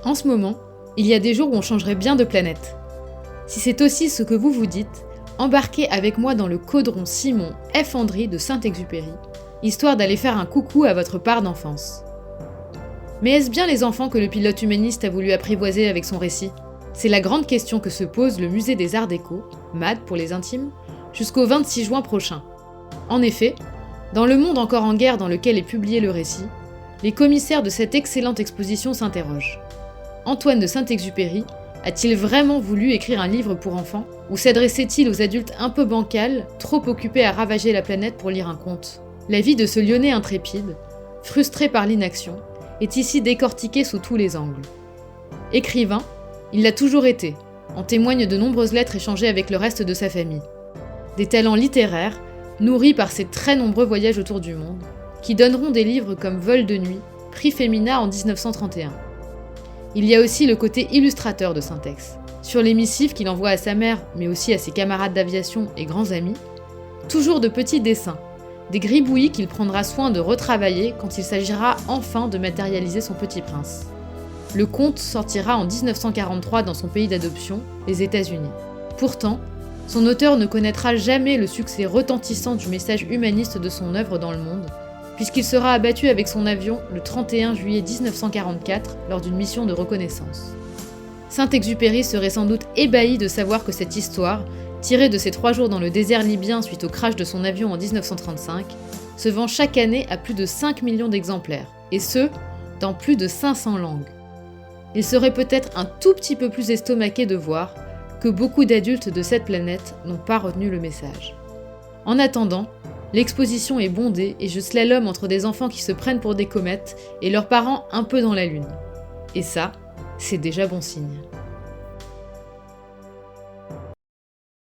En ce moment, il y a des jours où on changerait bien de planète. Si c'est aussi ce que vous vous dites, embarquez avec moi dans le Caudron Simon F. Andry de Saint-Exupéry, histoire d'aller faire un coucou à votre part d'enfance. Mais est-ce bien les enfants que le pilote humaniste a voulu apprivoiser avec son récit ? C'est la grande question que se pose le Musée des Arts Déco, MAD pour les intimes, jusqu'au 26 juin prochain. En effet, dans le monde encore en guerre dans lequel est publié le récit, les commissaires de cette excellente exposition s'interrogent. Antoine de Saint-Exupéry a-t-il vraiment voulu écrire un livre pour enfants, ou s'adressait-il aux adultes un peu bancals, trop occupés à ravager la planète pour lire un conte ? La vie de ce Lyonnais intrépide, frustré par l'inaction, est ici décortiquée sous tous les angles. Écrivain, il l'a toujours été, en témoignent de nombreuses lettres échangées avec le reste de sa famille. Des talents littéraires, nourris par ses très nombreux voyages autour du monde, qui donneront des livres comme Vol de nuit, prix Femina en 1931. Il y a aussi le côté illustrateur de Saint-Ex. Sur les missives qu'il envoie à sa mère, mais aussi à ses camarades d'aviation et grands amis, toujours de petits dessins, des gribouillis qu'il prendra soin de retravailler quand il s'agira enfin de matérialiser son Petit Prince. Le conte sortira en 1943 dans son pays d'adoption, les États-Unis. Pourtant, son auteur ne connaîtra jamais le succès retentissant du message humaniste de son œuvre dans le monde, puisqu'il sera abattu avec son avion le 31 juillet 1944 lors d'une mission de reconnaissance. Saint-Exupéry serait sans doute ébahi de savoir que cette histoire, tirée de ses 3 jours dans le désert libyen suite au crash de son avion en 1935, se vend chaque année à plus de 5 millions d'exemplaires, et ce, dans plus de 500 langues. Il serait peut-être un tout petit peu plus estomaqué de voir que beaucoup d'adultes de cette planète n'ont pas retenu le message. En attendant, l'exposition est bondée et je slalome entre des enfants qui se prennent pour des comètes et leurs parents un peu dans la lune. Et ça, c'est déjà bon signe.